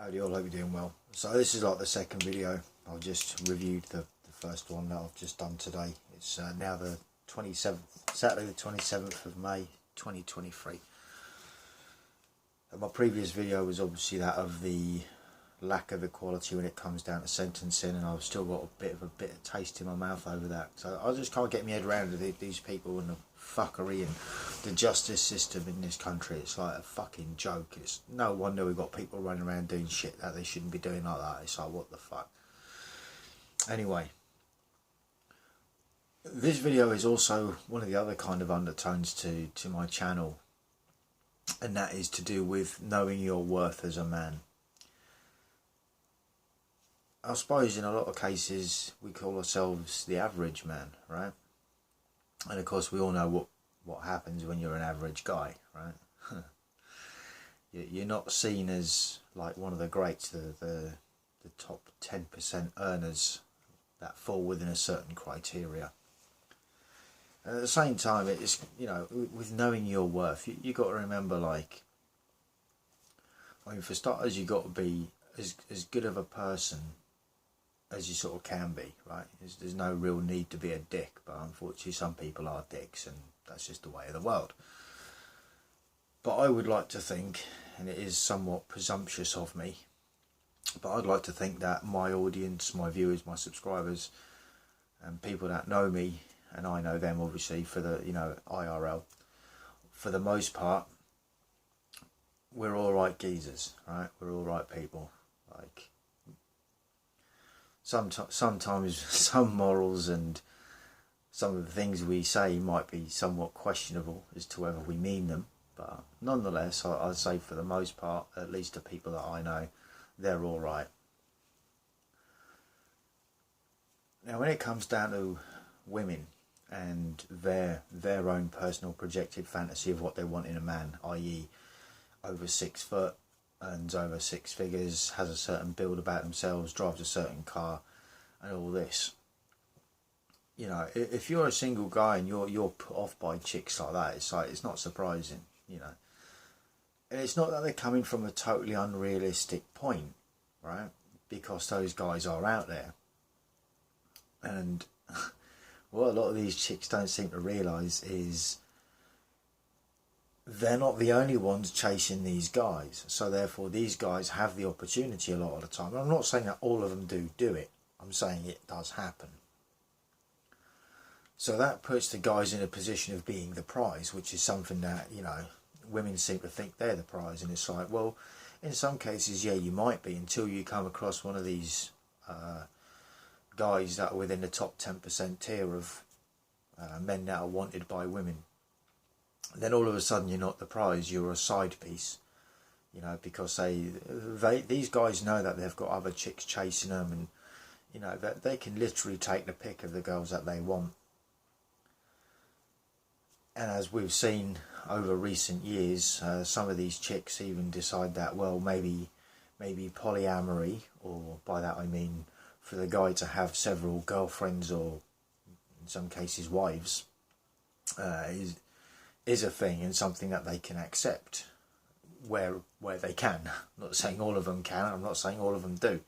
Howdy all, hope you're doing well. So this is like the second video. I've just reviewed the first one that I've just done today. It's now the 27th, Saturday the 27th of May 2023. And my previous video was obviously that of the lack of equality when it comes down to sentencing, and I've still got a bit of taste in my mouth over that. So I just can't get my head around these people and the fuckery and the justice system in this country. It's like a fucking joke. It's no wonder we've got people running around doing shit that they shouldn't be doing like that. It's like, what the fuck. Anyway, this video is also one of the other kind of undertones to my channel, and that is to do with knowing your worth as a man. I suppose in a lot of cases we call ourselves the average man, right? And of course we all know what happens when you're an average guy, right? You're not seen as like one of the greats, the top 10% earners that fall within a certain criteria. And at the same time, it's, you know, with knowing your worth, you got to remember, like, I mean, for starters, you got to be as good of a person as you sort of can be, right? There's no real need to be a dick, but unfortunately some people are dicks, and that's just the way of the world. But I would like to think, and it is somewhat presumptuous of me, but I'd like to think that my audience, my viewers, my subscribers, and people that know me, and I know them obviously for the, you know, IRL, for the most part, we're all right geezers, right? We're all right people. Like, sometimes some morals and some of the things we say might be somewhat questionable as to whether we mean them, but nonetheless, I'd say for the most part, at least the people that I know, they're all right. Now, when it comes down to women and their own personal projected fantasy of what they want in a man, i.e. over 6 foot, earns over 6 figures, has a certain build about themselves, drives a certain car, and all this. You know, if you're a single guy and you're put off by chicks like that, it's like, it's not surprising, you know. And it's not that they're coming from a totally unrealistic point, right? Because those guys are out there. And what a lot of these chicks don't seem to realise is they're not the only ones chasing these guys. So therefore these guys have the opportunity a lot of the time. And I'm not saying that all of them do it. I'm saying it does happen. So that puts the guys in a position of being the prize, which is something that, you know, women seem to think they're the prize. And it's like, well, in some cases, yeah, you might be, until you come across one of these guys that are within the top 10% tier of men that are wanted by women. Then all of a sudden you're not the prize, you're a side piece, you know, because these guys know that they've got other chicks chasing them, and, you know, that they can literally take the pick of the girls that they want. And as we've seen over recent years, some of these chicks even decide that, well, maybe polyamory, or by that I mean for the guy to have several girlfriends, or in some cases wives, is a thing and something that they can accept where they can. I'm not saying all of them can, I'm not saying all of them do.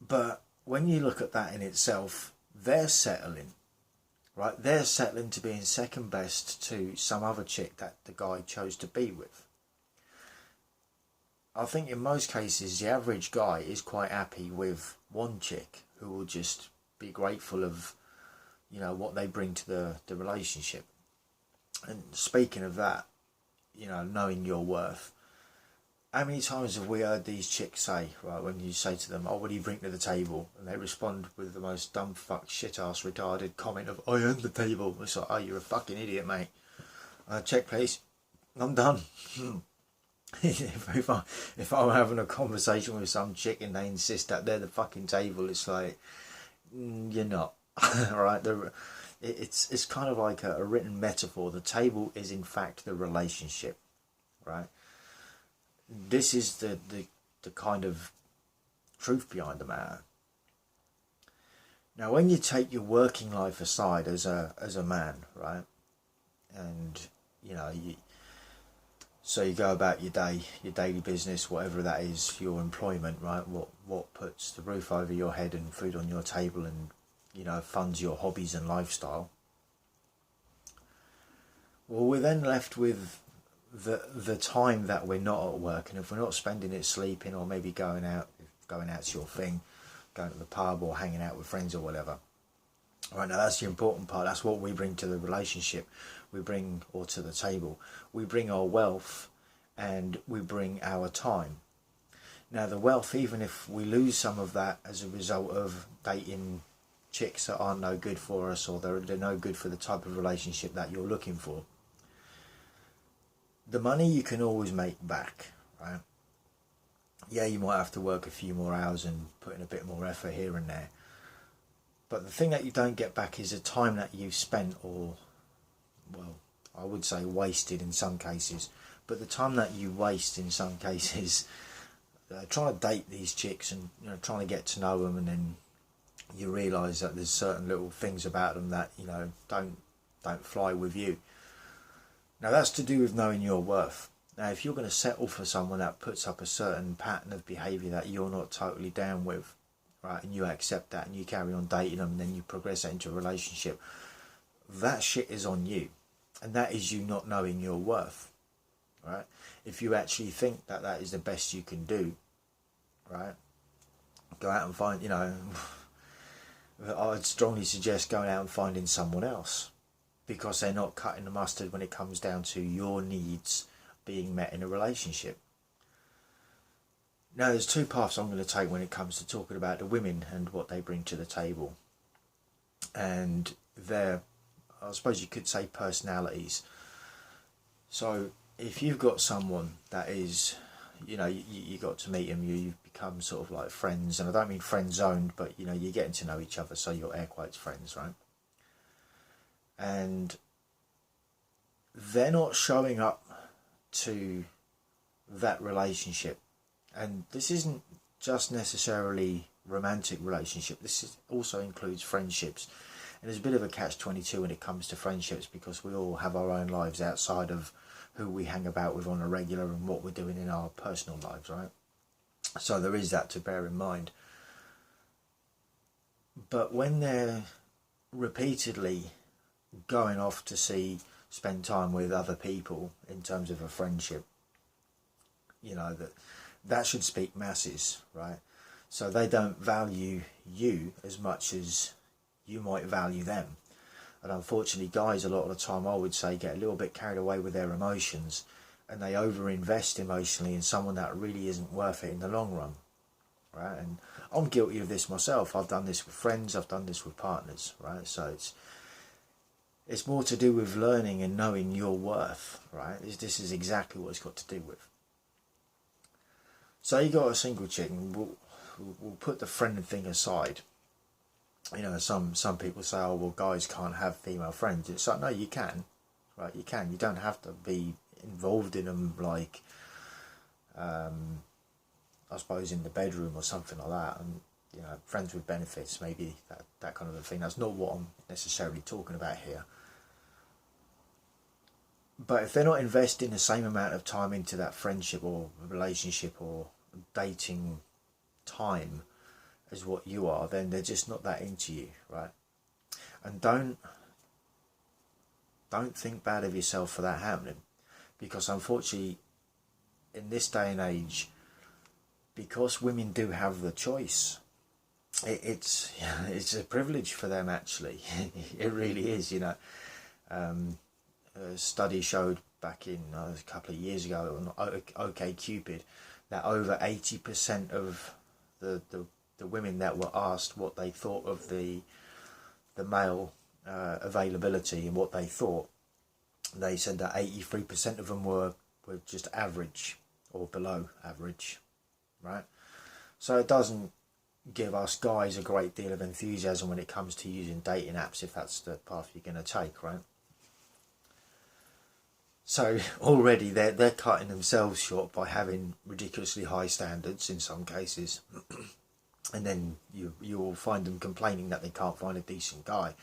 But when you look at that in itself, they're settling, right? They're settling to being second best to some other chick that the guy chose to be with. I think in most cases the average guy is quite happy with one chick who will just be grateful of, you know, what they bring to the relationship. And speaking of that, you know, knowing your worth, how many times have we heard these chicks say, right, when you say to them, oh, what do you bring to the table? And they respond with the most dumb fuck shit ass retarded comment of, I own the table. It's like, oh, you're a fucking idiot, mate. Check please, I'm done. if I'm having a conversation with some chick and they insist that they're the fucking table, it's like, you're not. Right? It's kind of like a written metaphor. The table is in fact the relationship, right? This is the kind of truth behind the matter. Now, when you take your working life aside as a man, right, and you know, So you go about your day, your daily business, whatever that is, your employment, right? What puts the roof over your head and food on your table and, you know, funds your hobbies and lifestyle. Well, we're then left with the time that we're not at work, and if we're not spending it sleeping or maybe going out's your thing, going to the pub or hanging out with friends or whatever. Right, now that's the important part. That's what we bring to the relationship. We bring, or to the table, we bring our wealth and we bring our time. Now the wealth, even if we lose some of that as a result of dating chicks that aren't no good for us, or they're no good for the type of relationship that you're looking for, the money you can always make back, right? Yeah, you might have to work a few more hours and put in a bit more effort here and there. But the thing that you don't get back is the time that you've spent, or, well, I would say wasted in some cases, but the time that you waste in some cases trying to date these chicks and, you know, trying to get to know them, and then you realise that there's certain little things about them that, you know, don't fly with you. Now that's to do with knowing your worth. Now if you're going to settle for someone that puts up a certain pattern of behaviour that you're not totally down with, right, and you accept that and you carry on dating them and then you progress that into a relationship, that shit is on you, and that is you not knowing your worth, right? If you actually think that that is the best you can do, right, go out and find, you know, I'd strongly suggest going out and finding someone else, because they're not cutting the mustard when it comes down to your needs being met in a relationship. Now there's two paths I'm going to take when it comes to talking about the women and what they bring to the table, and their, I suppose you could say, personalities. So if you've got someone that is, you know, you got to meet them, you've become sort of like friends, and I don't mean friend zoned, but, you know, you're getting to know each other, so you're air quotes friends, right? And they're not showing up to that relationship, and this isn't just necessarily romantic relationship, this also includes friendships, and there's a bit of a catch-22 when it comes to friendships, because we all have our own lives outside of who we hang about with on a regular and what we're doing in our personal lives, right? So there is that to bear in mind. But when they're repeatedly going off to spend time with other people in terms of a friendship, you know, that should speak masses, right? So they don't value you as much as you might value them. And unfortunately, guys, a lot of the time, I would say, get a little bit carried away with their emotions, and they overinvest emotionally in someone that really isn't worth it in the long run, right? And I'm guilty of this myself. I've done this with friends, I've done this with partners, right? So it's more to do with learning and knowing your worth, right? This is exactly what it's got to do with. So you got a single chick, and we'll put the friend thing aside. You know, some people say, oh, well, guys can't have female friends. It's like, no, you can, right? You can. You don't have to be involved in them like, I suppose, in the bedroom or something like that. And, you know, friends with benefits, maybe that kind of a thing. That's not what I'm necessarily talking about here. But if they're not investing the same amount of time into that friendship or relationship or dating time as what you are, then they're just not that into you, right? And don't think bad of yourself for that happening, because unfortunately in this day and age, because women do have the choice, it's a privilege for them, actually. It really is, you know. A study showed back in a couple of years ago on OkCupid that over 80% of the women that were asked what they thought of the male availability and what they thought, they said that 83% of them were just average or below average, right? So it doesn't give us guys a great deal of enthusiasm when it comes to using dating apps, if that's the path you're going to take, right? So already they're cutting themselves short by having ridiculously high standards in some cases. And then you will find them complaining that they can't find a decent guy.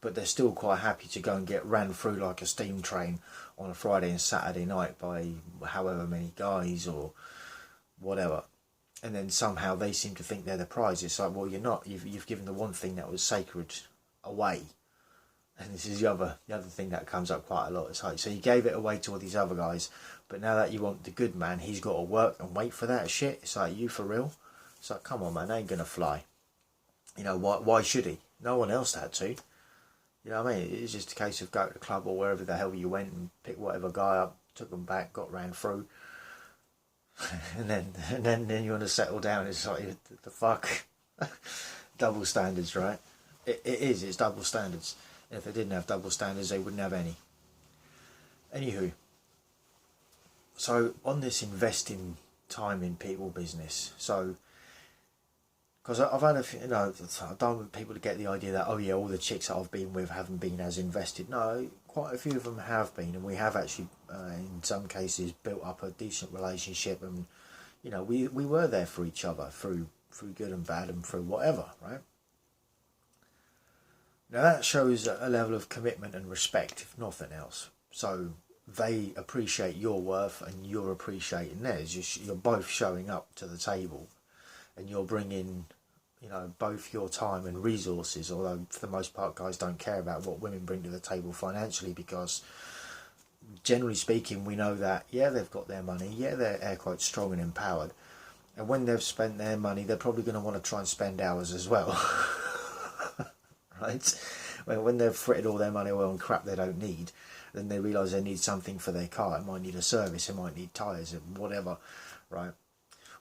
but they're still quite happy to go and get ran through like a steam train on a Friday and Saturday night by however many guys or whatever. And then somehow they seem to think they're the prize. It's like, well, you're not. You've given the one thing that was sacred away. And this is the other thing that comes up quite a lot. It's like, so you gave it away to all these other guys, but now that you want the good man, he's got to work and wait for that shit. It's like, you for real? It's like, come on, man, ain't gonna fly. You know, why should he? No one else had to. You know what I mean? It's just a case of go to the club or wherever the hell you went and pick whatever guy up, took them back, got ran through. and then you want to settle down. It's like, the fuck? Double standards, right? It's double standards. If they didn't have double standards, they wouldn't have any. Anywho, so on this investing time in people business, so because I've had I don't want people to get the idea that, oh yeah, all the chicks that I've been with haven't been as invested. No, quite a few of them have been, and we have actually, in some cases, built up a decent relationship, and you know, we were there for each other through good and bad and through whatever, right? Now that shows a level of commitment and respect, if nothing else. So they appreciate your worth and you're appreciating theirs. You're both showing up to the table and you're bringing, you know, both your time and resources, although for the most part guys don't care about what women bring to the table financially, because generally speaking we know that, yeah, they've got their money, yeah, they're air quotes strong and empowered, and when they've spent their money they're probably going to want to try and spend ours as well. Right? When they've fritted all their money away on crap they don't need, then they realise they need something for their car. It might need a service, it might need tyres, whatever, right?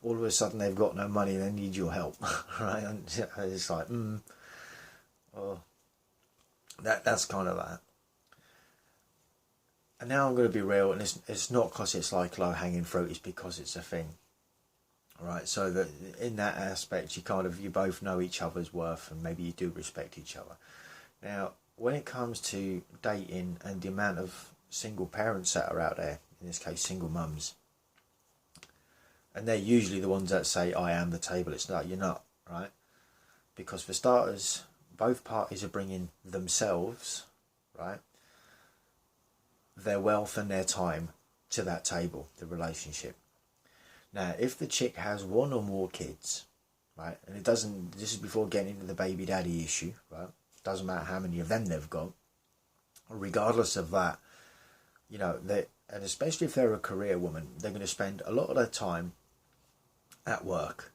All of a sudden they've got no money and they need your help, right? And it's like, oh, that's kind of that. And now I'm going to be real, and it's not because it's like low-hanging fruit, it's because it's a thing. Right, so that in that aspect you both know each other's worth and maybe you do respect each other. Now, when it comes to dating and the amount of single parents that are out there, in this case single mums, and they're usually the ones that say, I am the table. It's not, you're not, right? Because for starters, both parties are bringing themselves, right, their wealth and their time to that table, the relationship. Now, if the chick has one or more kids, right, and this is before getting into the baby daddy issue, right, doesn't matter how many of them they've got, regardless of that, you know, and especially if they're a career woman, they're going to spend a lot of their time at work.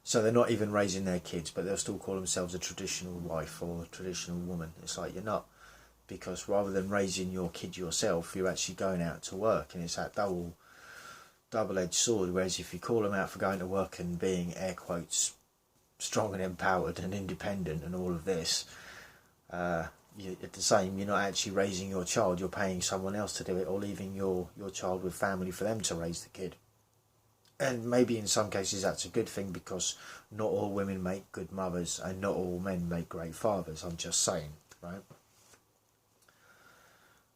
So they're not even raising their kids, but they'll still call themselves a traditional wife or a traditional woman. It's like, you're not, because rather than raising your kid yourself, you're actually going out to work, and it's that double-edged sword. Whereas if you call them out for going to work and being air quotes strong and empowered and independent and all of this, at the same, you're not actually raising your child, you're paying someone else to do it, or leaving your child with family for them to raise the kid. And maybe in some cases that's a good thing, because not all women make good mothers and not all men make great fathers, I'm just saying, right?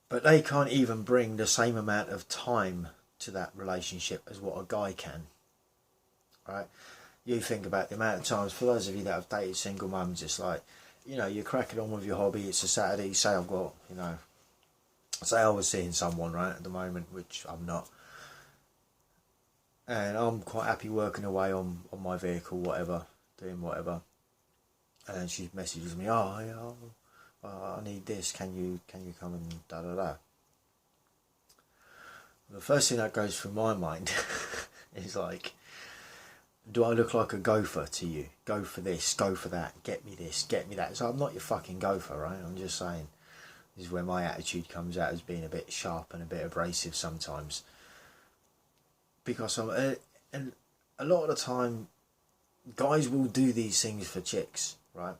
But they can't even bring the same amount of time to that relationship as what a guy can, right? You think about the amount of times, for those of you that have dated single mums, it's like, you know, you're cracking on with your hobby, it's a Saturday, say I've got, you know, say I was seeing someone, right, at the moment, which I'm not, and I'm quite happy working away on my vehicle, whatever, doing whatever, and then she messages me, oh yeah, I need this, can you come and da da da. The first thing that goes through my mind is like, do I look like a gopher to you? Go for this, go for that, get me this, get me that. So I'm not your fucking gopher, right? I'm just saying, this is where my attitude comes out as being a bit sharp and a bit abrasive sometimes. Because and a lot of the time, guys will do these things for chicks, right?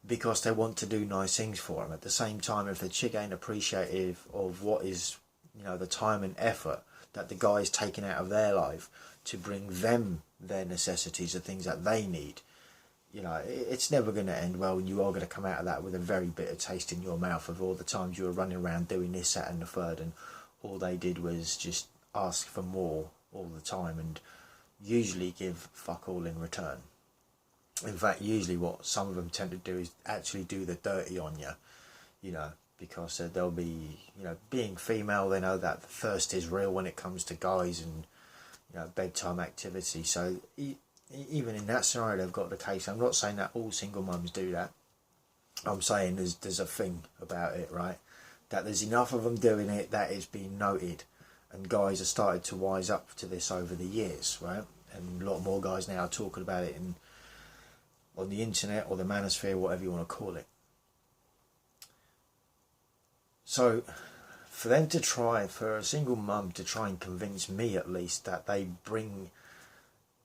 Because they want to do nice things for them. At the same time, if the chick ain't appreciative of what is, you know, the time and effort that the guy's taken out of their life to bring them their necessities, the things that they need, you know, it's never going to end well, and you are going to come out of that with a very bitter taste in your mouth of all the times you were running around doing this, that and the third, and all they did was just ask for more all the time and usually give fuck all in return. In fact, usually what some of them tend to do is actually do the dirty on you. you know, because they'll be, you know, being female, they know that the thirst is real when it comes to guys and, you know, bedtime activity. So even in that scenario, they've got the case. I'm not saying that all single mums do that. I'm saying there's a thing about it, right? That there's enough of them doing it that it's been noted, and guys have started to wise up to this over the years, right? And a lot more guys now are talking about it on the internet or the manosphere, whatever you want to call it. So for them to try, for a single mum to try and convince me at least that they bring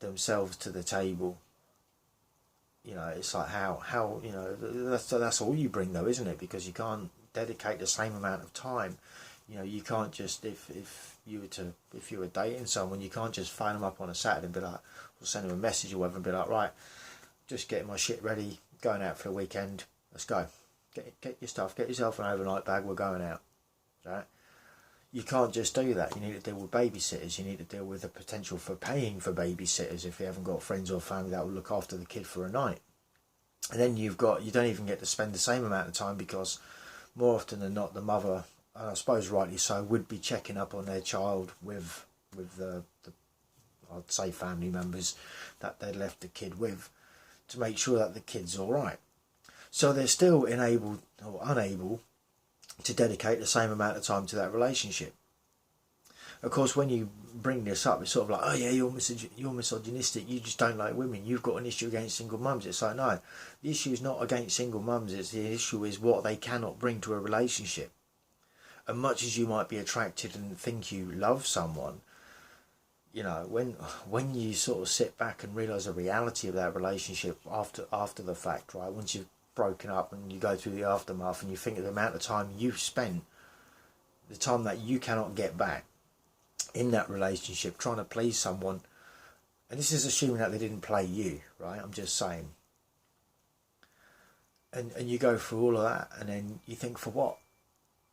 themselves to the table, you know, it's like how you know, that's all you bring though, isn't it? Because you can't dedicate the same amount of time. You know, you can't just, if you were dating someone, you can't just phone them up on a Saturday and be like, or send them a message or whatever and be like, right, just getting my shit ready, going out for a weekend, let's go. Get your stuff, get yourself an overnight bag, we're going out, right? You can't just do that. You need to deal with babysitters. You need to deal with the potential for paying for babysitters if you haven't got friends or family that will look after the kid for a night. And then you don't even get to spend the same amount of time, because more often than not, the mother, and I suppose rightly so, would be checking up on their child with the I'd say family members that they'd left the kid with, to make sure that the kid's all right. So they're still enabled or unable to dedicate the same amount of time to that relationship. Of course, when you bring this up, it's sort of like, oh yeah, you're misogynistic, you just don't like women, you've got an issue against single mums. It's like, no, the issue is not against single mums, the issue is what they cannot bring to a relationship. And much as you might be attracted and think you love someone, you know, when you sort of sit back and realise the reality of that relationship after the fact, right, once you've broken up and you go through the aftermath and you think of the amount of time you've spent, the time that you cannot get back in that relationship trying to please someone, and this is assuming that they didn't play you, right, I'm just saying, and you go through all of that and then you think, for what?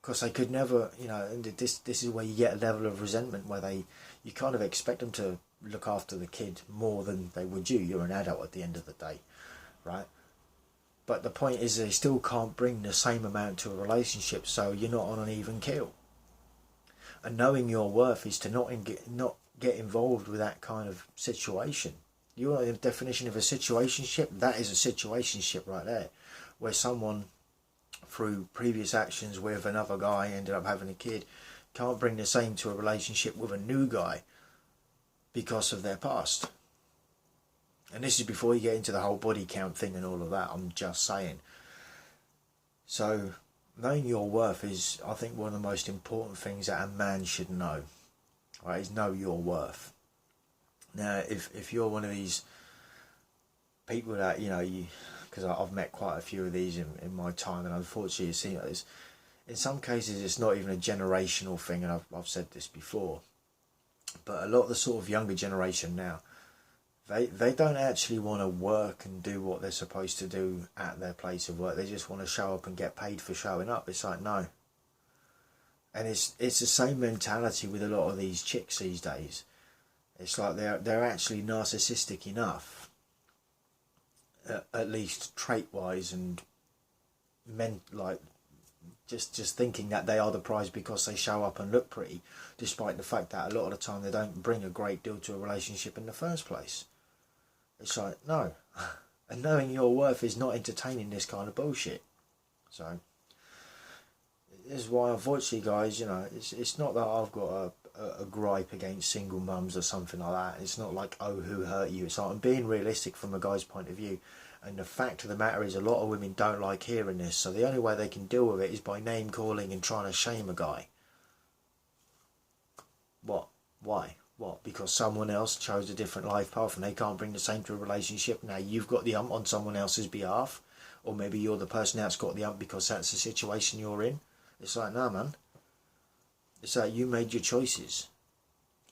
Because they could never, you know, and this is where you get a level of resentment where you kind of expect them to look after the kid more than they would you. You're an adult at the end of the day, right? But the point is, they still can't bring the same amount to a relationship, so you're not on an even keel. And knowing your worth is to not get involved with that kind of situation. You know the definition of a situationship? That is a situationship right there, where someone, through previous actions with another guy, ended up having a kid, can't bring the same to a relationship with a new guy because of their past. And this is before you get into the whole body count thing and all of that, I'm just saying. So knowing your worth is, I think, one of the most important things that a man should know, right, is know your worth. Now, if you're one of these people that, you know, because I've met quite a few of these in my time, and unfortunately you see this, in some cases it's not even a generational thing, and I've said this before, but a lot of the sort of younger generation now, they don't actually want to work and do what they're supposed to do at their place of work. They just want to show up and get paid for showing up. It's like, no. And it's the same mentality with a lot of these chicks these days. It's like they're actually narcissistic enough, at least trait-wise, and just thinking that they are the prize because they show up and look pretty, despite the fact that a lot of the time they don't bring a great deal to a relationship in the first place. It's like, no. And knowing your worth is not entertaining this kind of bullshit. So this is why, unfortunately, guys, you know, it's not that I've got a gripe against single mums or something like that. It's not like, oh, who hurt you? It's like, I'm being realistic from a guy's point of view. And the fact of the matter is, a lot of women don't like hearing this. So the only way they can deal with it is by name calling and trying to shame a guy. What? Why? What? Because someone else chose a different life path and they can't bring the same to a relationship. Now you've got the ump on someone else's behalf. Or maybe you're the person that's got the ump because that's the situation you're in. It's like, no, man. It's like, you made your choices.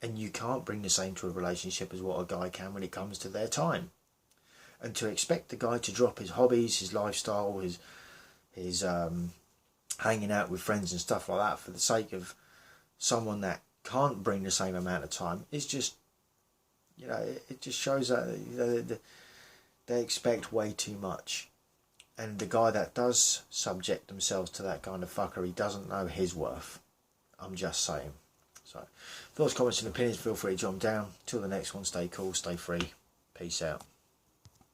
And you can't bring the same to a relationship as what a guy can when it comes to their time. And to expect the guy to drop his hobbies, his lifestyle, his hanging out with friends and stuff like that for the sake of someone that can't bring the same amount of time, it's just, you know, it just shows that, you know, they expect way too much. And the guy that does subject themselves to that kind of fuckery doesn't know his worth. I'm just saying. So, thoughts, comments and opinions, feel free to jot them down. Till the next one, stay cool, stay free. Peace out.